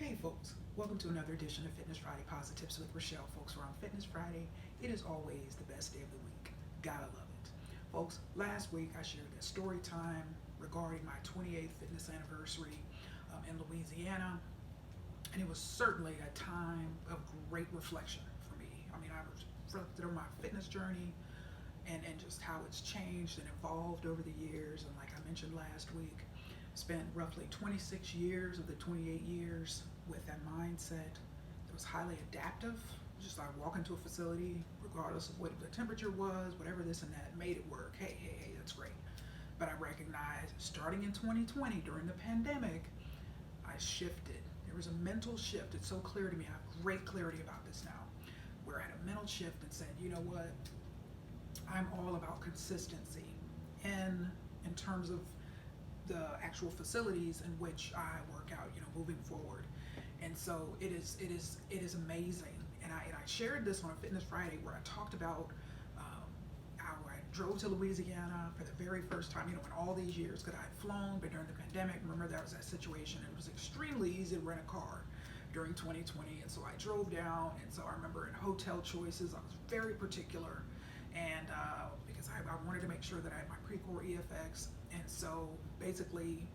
Hey folks, welcome to another edition of Fitness Friday Posi-TIPS with Rachelle. Folks, we're on Fitness Friday. It is always the best day of the week. Gotta love it. Folks, last week I shared a story time regarding my 28th fitness anniversary in Louisiana, and it was certainly a time of great reflection for me. I reflected on my fitness journey and just how it's changed and evolved over the years. And like I mentioned last week, spent roughly 26 years of the 28 years with that mindset that was highly adaptive. Just like walk into a facility, regardless of what the temperature was, whatever this and that, made it work. Hey, that's great. But I recognized starting in 2020 during the pandemic, I shifted. There was a mental shift. It's so clear to me. I have great clarity about this now. Where I had a mental shift and said, you know what? I'm all about consistency in terms of the actual facilities in which I work out, moving forward. And so it is amazing. And I shared this on a Fitness Friday where I talked about how I drove to Louisiana for the very first time, in all these years, because I had flown, but during the pandemic, remember that was that situation. It was extremely easy to rent a car during 2020. And so I drove down. And so I remember in hotel choices, I was very particular. And because I wanted to make sure that I had my Precor EFX. And so basically,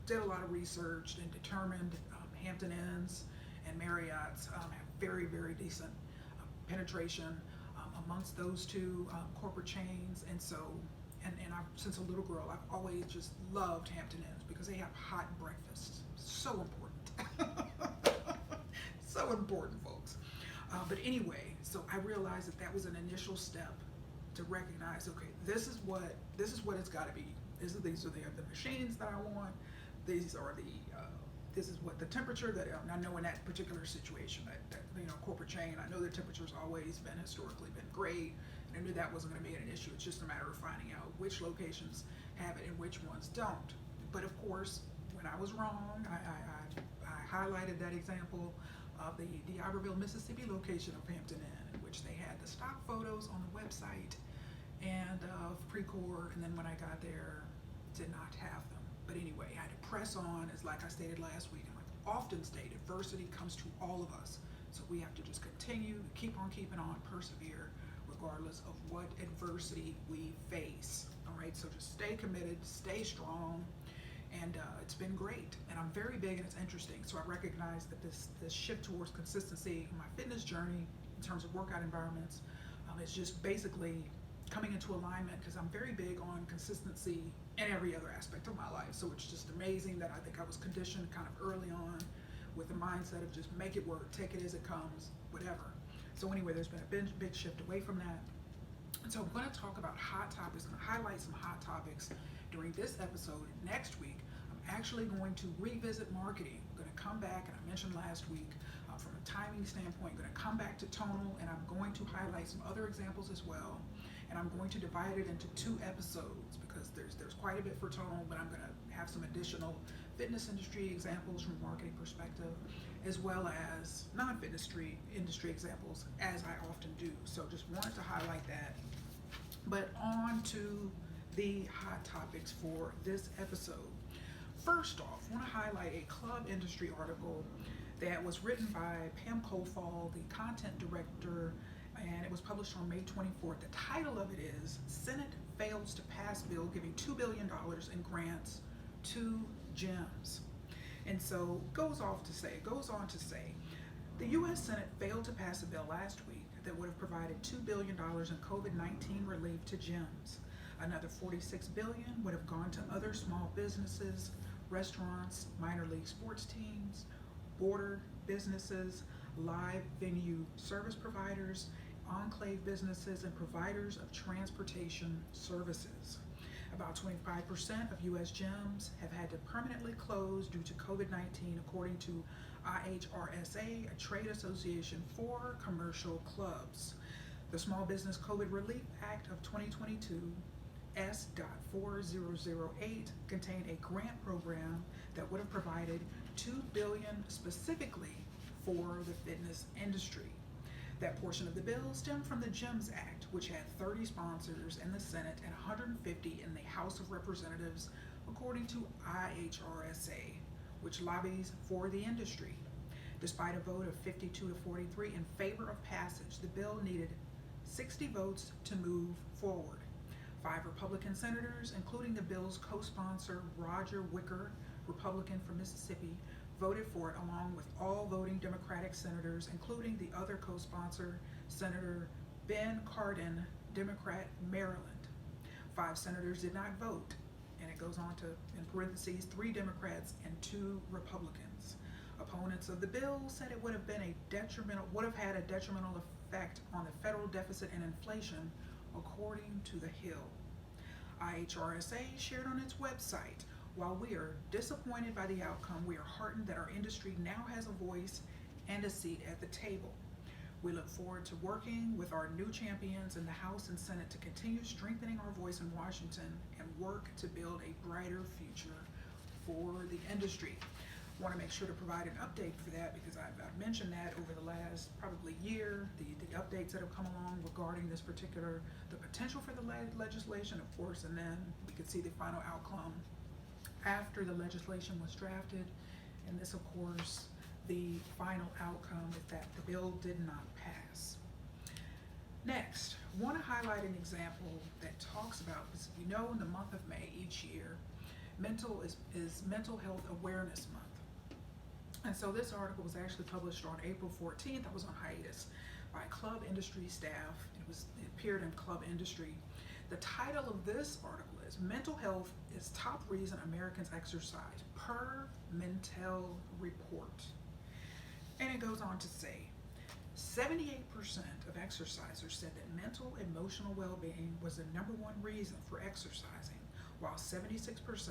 did a lot of research and determined Hampton Inns and Marriott's have very, very decent penetration amongst those two corporate chains. And so, and I've, since a little girl, I've always just loved Hampton Inns because they have hot breakfasts. So important. So important, folks. But anyway, so I realized that was an initial step to recognize, okay, this is what it's got to be. These are the machines that I want. These are this is what the temperature that I know in that particular situation, that corporate chain. I know the temperature's always been historically been great, and I knew that wasn't going to be an issue. It's just a matter of finding out which locations have it and which ones don't. But of course, when I was wrong, I highlighted that example of the D'Iberville, Mississippi location of Hampton Inn, in which they had the stock photos on the website and of Precor, and then when I got there, did not have them. But anyway, I had to press on, as like I stated last week, and like often stated, adversity comes to all of us. So we have to just continue to keep on keeping on, persevere, regardless of what adversity we face. All right, so just stay committed, stay strong, and it's been great. And I'm very big, and it's interesting. So I recognize that this shift towards consistency in my fitness journey, in terms of workout environments, is just basically coming into alignment, because I'm very big on consistency in every other aspect of my life. So it's just amazing that I think I was conditioned kind of early on with the mindset of just make it work, take it as it comes, whatever. So anyway, there's been a big shift away from that. And so I'm going to talk about hot topics. I'm going to highlight some hot topics during this episode. Next week, I'm actually going to revisit marketing. I'm going to come back, and I mentioned last week, from a timing standpoint, I'm going to come back to tonal, and I'm going to highlight some other examples as well. And I'm going to divide it into 2 episodes because there's quite a bit for tonal, but I'm going to have some additional fitness industry examples from a marketing perspective, as well as non-fitness industry examples, as I often do. So just wanted to highlight that. But on to the hot topics for this episode. First off, I want to highlight a club industry article that was written by Pam Colfall, the content director, and it was published on May 24th. The title of it is Senate Fails to Pass Bill Giving $2 billion in Grants to Gyms. And so it goes on to say, the U.S. Senate failed to pass a bill last week that would have provided $2 billion in COVID-19 relief to gyms. Another $46 billion would have gone to other small businesses, restaurants, minor league sports teams, border businesses, live venue service providers, enclave businesses, and providers of transportation services. About 25% of U.S. gyms have had to permanently close due to COVID-19, according to IHRSA, a trade association for commercial clubs. The Small Business COVID Relief Act of 2022, S.4008, contained a grant program that would have provided $2 billion specifically for the fitness industry. That portion of the bill stemmed from the GYMS Act, which had 30 sponsors in the Senate and 150 in the House of Representatives, according to IHRSA, which lobbies for the industry. Despite a vote of 52 to 43 in favor of passage, the bill needed 60 votes to move forward. 5 Republican senators, including the bill's co-sponsor Roger Wicker, Republican from Mississippi, voted for it, along with all voting Democratic senators, including the other co-sponsor, Senator Ben Cardin, Democrat, Maryland. 5 senators did not vote, and it goes on to, in parentheses, 3 Democrats and 2 Republicans. Opponents of the bill said it would have had a detrimental effect on the federal deficit and inflation, according to The Hill. IHRSA shared on its website, while we are disappointed by the outcome, we are heartened that our industry now has a voice and a seat at the table. We look forward to working with our new champions in the House and Senate to continue strengthening our voice in Washington and work to build a brighter future for the industry. I want to make sure to provide an update for that because I've mentioned that over the last probably year, the updates that have come along regarding this particular, the potential for the legislation, of course, and then we could see the final outcome after the legislation was drafted. And this, of course, the final outcome is that the bill did not pass. Next, I want to highlight an example that talks about, because you know in the month of May each year, is Mental Health Awareness Month. And so this article was actually published on April 14th. I was on hiatus by club industry staff. It appeared in Club Industry. The title of this article is Mental Health is Top Reason Americans Exercise per Mentel Report. And it goes on to say, 78% of exercisers said that mental emotional well-being was the number one reason for exercising, while 76%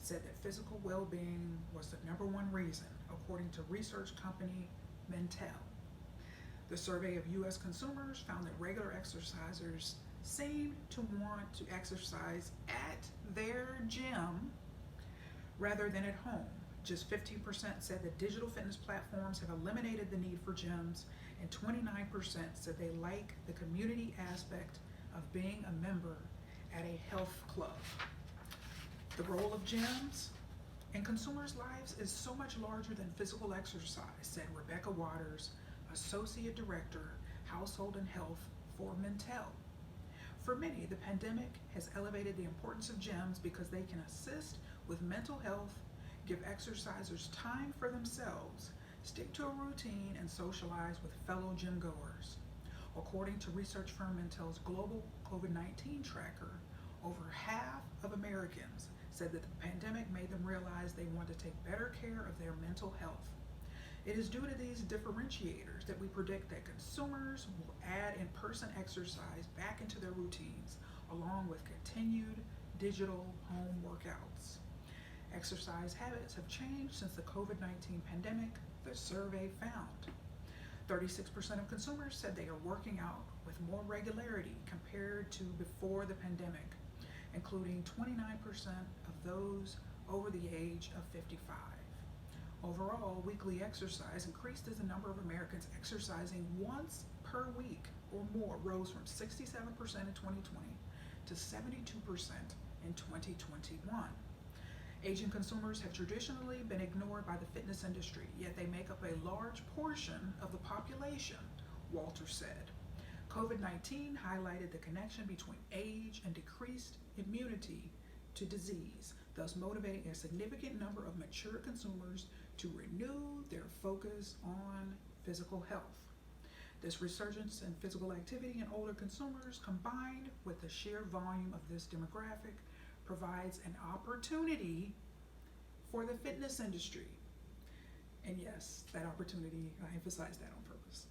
said that physical well-being was the number one reason, according to research company Mentel. The survey of U.S. consumers found that regular exercisers seem to want to exercise at their gym rather than at home. Just 15% said that digital fitness platforms have eliminated the need for gyms, and 29% said they like the community aspect of being a member at a health club. The role of gyms in consumers' lives is so much larger than physical exercise, said Rebecca Waters, Associate Director, Household and Health for Mentel. For many, the pandemic has elevated the importance of gyms because they can assist with mental health, give exercisers time for themselves, stick to a routine, and socialize with fellow gym goers. According to research firm Mentel's global COVID-19 tracker, over half of Americans said that the pandemic made them realize they want to take better care of their mental health. It is due to these differentiators that we predict that consumers will add in-person exercise back into their routines, along with continued digital home workouts. Exercise habits have changed since the COVID-19 pandemic, the survey found. 36% of consumers said they are working out with more regularity compared to before the pandemic, including 29% of those over the age of 55. Overall, weekly exercise increased as the number of Americans exercising once per week or more rose from 67% in 2020 to 72% in 2021. Aging consumers have traditionally been ignored by the fitness industry, yet they make up a large portion of the population, Walter said. COVID-19 highlighted the connection between age and decreased immunity to disease, thus motivating a significant number of mature consumers to renew their focus on physical health. This resurgence in physical activity in older consumers, combined with the sheer volume of this demographic, provides an opportunity for the fitness industry. And yes, that opportunity, I emphasize that on purpose.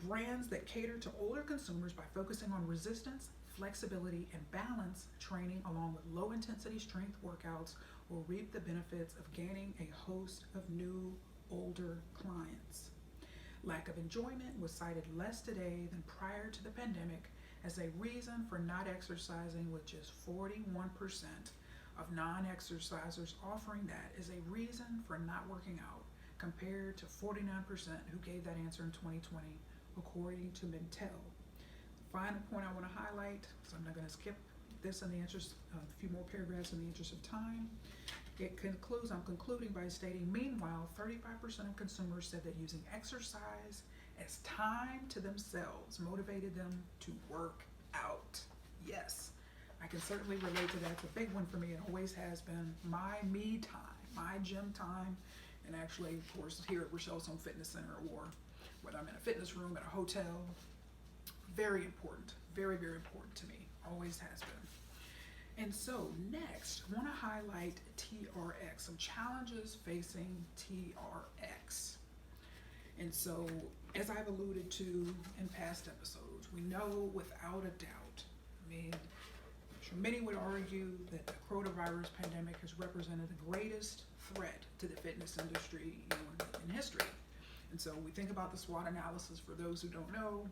Brands that cater to older consumers by focusing on resistance, flexibility, and balance training along with low-intensity strength workouts will reap the benefits of gaining a host of new, older clients. Lack of enjoyment was cited less today than prior to the pandemic as a reason for not exercising, with just 41% of non-exercisers offering that as a reason for not working out, compared to 49% who gave that answer in 2020, according to Mentel. Final point I want to highlight, so I'm not going to skip this in the interest of a few more paragraphs in the interest of time, I'm concluding by stating, meanwhile, 35% of consumers said that using exercise as time to themselves motivated them to work out. Yes, I can certainly relate to that. It's a big one for me. It always has been. My me time, my gym time, and actually, of course, here at Rachelle's Home Fitness Center, or whether I'm in a fitness room at a hotel, very important, very, very important to me. Always has been. And so next, I want to highlight TRX, some challenges facing TRX. And so, as I've alluded to in past episodes, we know without a doubt, I'm sure many would argue that the coronavirus pandemic has represented the greatest threat to the fitness industry in history. And so we think about the SWOT analysis for those who don't know,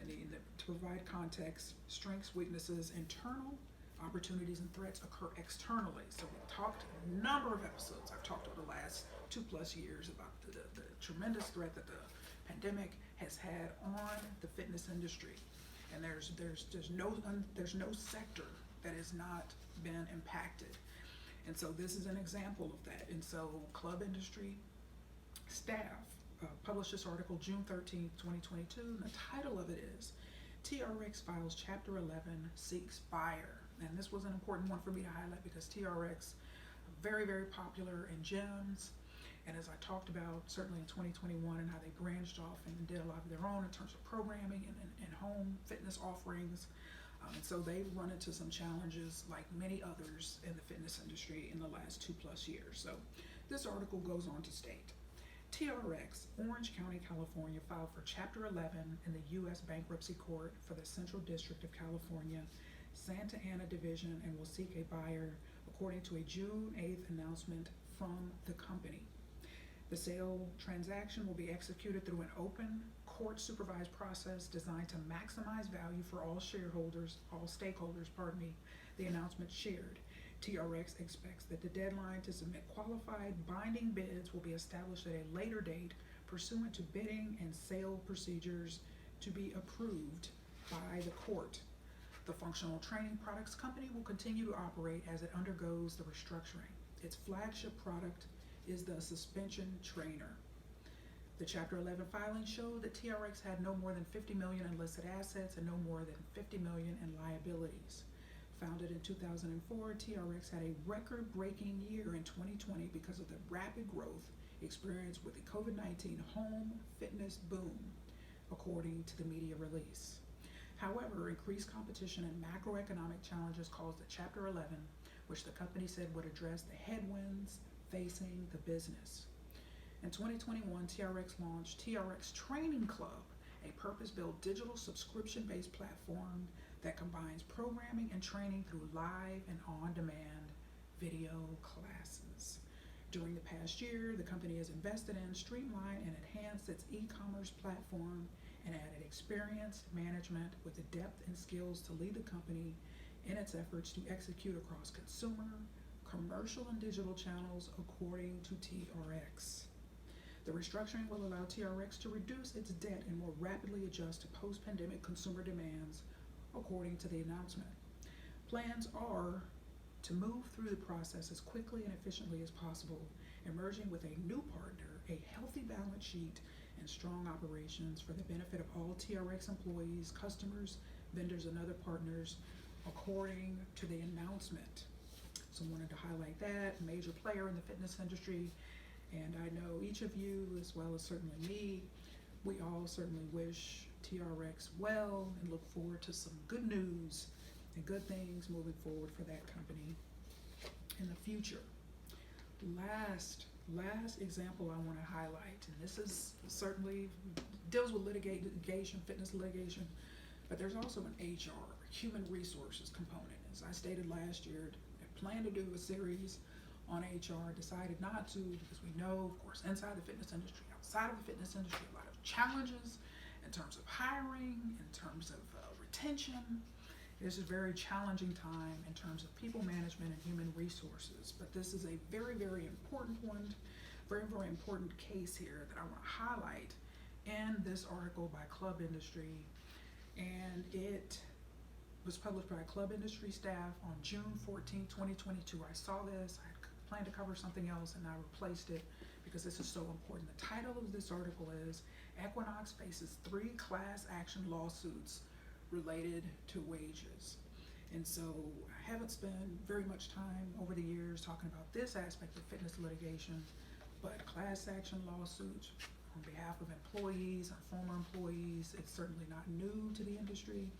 and to provide context, strengths, weaknesses, internal opportunities and threats occur externally. So we've talked a number of episodes. I've talked over the last 2+ years about the tremendous threat that the pandemic has had on the fitness industry. And there's no sector that has not been impacted. And so this is an example of that. And so club industry staff published this article June 13th, 2022, and the title of it is TRX Files Chapter 11 Seeks Buyer. And this was an important one for me to highlight because TRX, very, very popular in gyms. And as I talked about, certainly in 2021, and how they branched off and did a lot of their own in terms of programming and home fitness offerings. And so they've run into some challenges like many others in the fitness industry in the last 2+ years. So this article goes on to state, TRX, Orange County, California, filed for Chapter 11 in the U.S. Bankruptcy Court for the Central District of California, Santa Ana Division, and will seek a buyer according to a June 8th announcement from the company. The sale transaction will be executed through an open, court-supervised process designed to maximize value for all stakeholders, the announcement shared. TRX expects that the deadline to submit qualified, binding bids will be established at a later date pursuant to bidding and sale procedures to be approved by the court. The functional training products company will continue to operate as it undergoes the restructuring. Its flagship product is the suspension trainer. The Chapter 11 filings show that TRX had no more than $50 million in listed assets and no more than $50 million in liabilities. Founded in 2004, TRX had a record-breaking year in 2020 because of the rapid growth experienced with the COVID-19 home fitness boom, according to the media release. However, increased competition and macroeconomic challenges caused the Chapter 11, which the company said would address the headwinds facing the business. In 2021, TRX launched TRX Training Club, a purpose-built digital subscription-based platform that combines programming and training through live and on-demand video classes. During the past year, the company has invested in, streamlined, and enhanced its e-commerce platform and added experienced management with the depth and skills to lead the company in its efforts to execute across consumer, commercial, and digital channels, according to TRX. The restructuring will allow TRX to reduce its debt and more rapidly adjust to post-pandemic consumer demands, according to the announcement. Plans are to move through the process as quickly and efficiently as possible, emerging with a new partner, a healthy balance sheet, and strong operations for the benefit of all TRX employees, customers, vendors, and other partners, according to the announcement. So I wanted to highlight that, major player in the fitness industry, and I know each of you, as well as certainly me, we all certainly wish TRX well and look forward to some good news and good things moving forward for that company in the future. Last example I want to highlight, and this is certainly deals with litigation, fitness litigation, but there's also an HR, human resources component. As I stated last year, I planned to do a series on HR, decided not to because we know, of course, inside the fitness industry, outside of the fitness industry, a lot of challenges in terms of hiring, in terms of retention. This is a very challenging time in terms of people management and human resources, but this is a very, very important one, very, very important case here that I want to highlight in this article by Club Industry, and it was published by Club Industry staff on June 14, 2022. I saw this, I planned to cover something else and I replaced it because this is so important. The title of this article is Equinox Faces 3 Class Action Lawsuits Related to Wages. And so I haven't spent very much time over the years talking about this aspect of fitness litigation, but class action lawsuits on behalf of employees and former employees, it's certainly not new to the industry,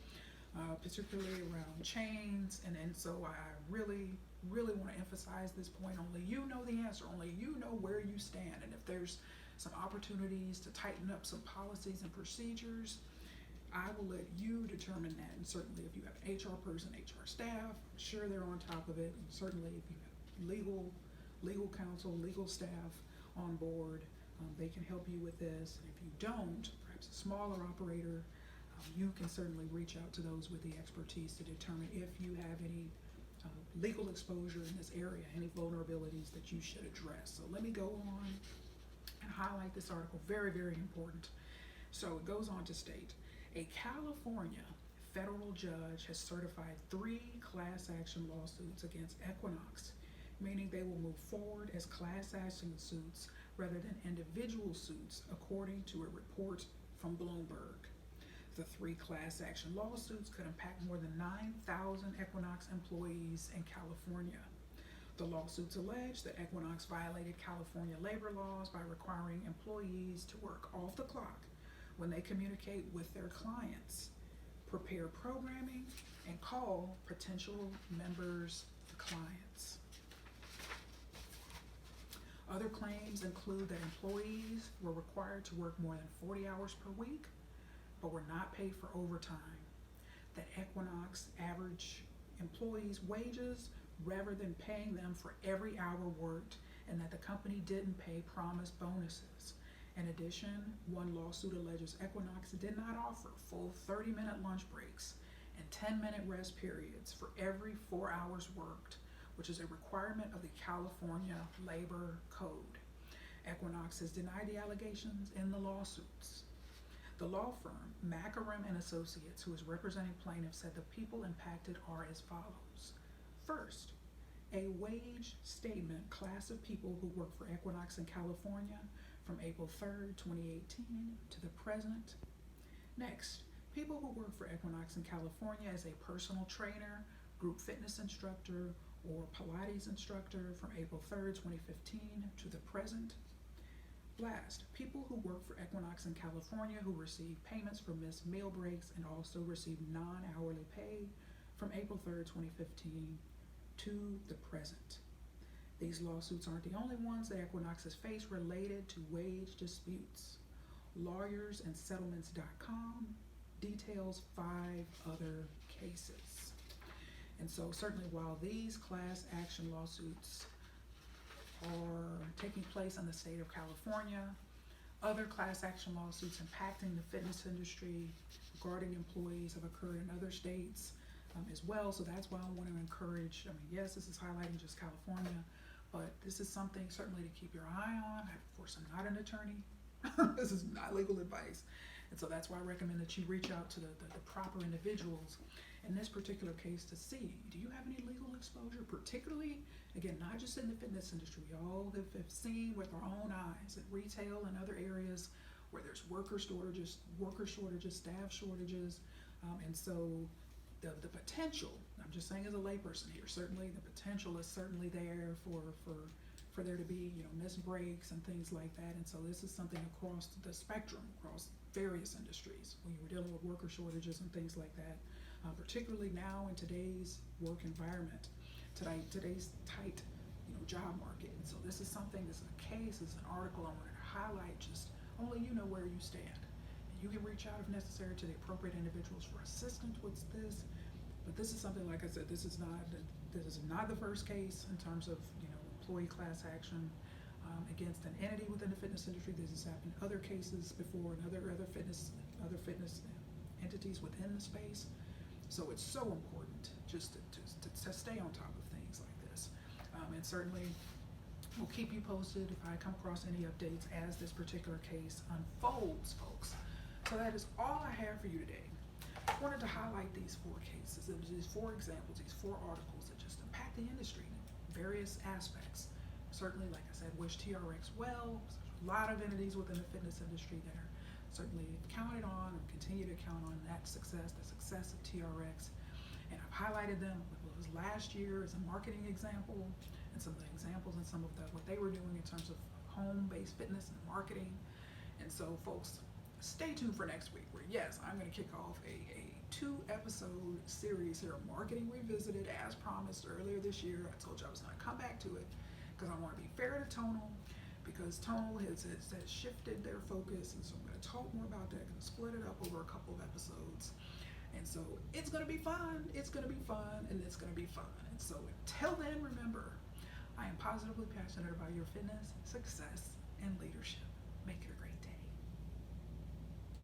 particularly around chains. And so I really want to emphasize this point. Only you know the answer, only you know where you stand. And if there's some opportunities to tighten up some policies and procedures, I will let you determine that. And certainly if you have an HR person, HR staff, I'm sure they're on top of it. And certainly if you have legal counsel, legal staff on board, they can help you with this. And if you don't, perhaps a smaller operator, you can certainly reach out to those with the expertise to determine if you have any legal exposure in this area, any vulnerabilities that you should address. So let me go on and highlight this article. Very, very important. So it goes on to state, a California federal judge has certified 3 class action lawsuits against Equinox, meaning they will move forward as class action suits rather than individual suits, according to a report from Bloomberg. The 3 class action lawsuits could impact more than 9,000 Equinox employees in California. The lawsuits allege that Equinox violated California labor laws by requiring employees to work off the clock when they communicate with their clients, prepare programming, and call potential members of clients. Other claims include that employees were required to work more than 40 hours per week, but were not paid for overtime, that Equinox averaged employees' wages rather than paying them for every hour worked, and that the company didn't pay promised bonuses. In addition, one lawsuit alleges Equinox did not offer full 30-minute lunch breaks and 10-minute rest periods for every 4 hours worked, which is a requirement of the California Labor Code. Equinox has denied the allegations in the lawsuits. The law firm, Macaram and Associates, who is representing plaintiffs, said the people impacted are as follows. First, a wage statement class of people who work for Equinox in California from April 3rd, 2018 to the present. Next, people who work for Equinox in California as a personal trainer, group fitness instructor, or Pilates instructor from April 3rd, 2015 to the present. Last, people who work for Equinox in California who receive payments for missed meal breaks and also receive non-hourly pay from April 3rd, 2015 to the present. These lawsuits aren't the only ones that Equinox has faced related to wage disputes. Lawyersandsettlements.com details 5 other cases. And so certainly while these class action lawsuits are taking place in the state of California, other class action lawsuits impacting the fitness industry regarding employees have occurred in other states as well. So that's why I want to encourage, yes, this is highlighting just California, but this is something certainly to keep your eye on. Of course, I'm not an attorney. This is not legal advice. And so that's why I recommend that you reach out to the proper individuals in this particular case to see, do you have any legal exposure, particularly, again, not just in the fitness industry. We all have seen with our own eyes at retail and other areas where there's worker shortages, staff shortages, and so the potential, I'm just saying as a layperson here, certainly the potential is certainly there for there to be, missed breaks and things like that. And so this is something across the spectrum, across various industries when you were dealing with worker shortages and things like that, particularly now in today's work environment, today's tight, job market. And so this is something, this is a case, this is an article I wanted to highlight, just only you know where you stand. And you can reach out if necessary to the appropriate individuals for assistance with this. But this is something, like I said, this is not the first case in terms of, employee class action against an entity within the fitness industry. This has happened in other cases before and other fitness entities within the space. So it's so important just to stay on top of things like this. And certainly we'll keep you posted if I come across any updates as this particular case unfolds, folks. So that is all I have for you today. I wanted to highlight these 4 cases, these 4 examples, these 4 articles that just impact the industry in various aspects. certainly, like I said, wish TRX well. There's a lot of entities within the fitness industry that are certainly counted on and continue to count on that success, the success of TRX. And I've highlighted them. It was last year as a marketing example, and some of the examples and some of what they were doing in terms of home-based fitness and marketing. And so, folks, stay tuned for next week, where yes, I'm going to kick off a 2-episode series here, Marketing Revisited, as promised earlier this year. I told you I was going to come back to it because I want to be fair to Tonal, because Tonal has shifted their focus, and so I'm going to talk more about that, going to split it up over a couple of episodes. And so it's going to be fun, it's going to be fun, and it's going to be fun. And so until then, remember, I am positively passionate about your fitness, success, and leadership. Make it a great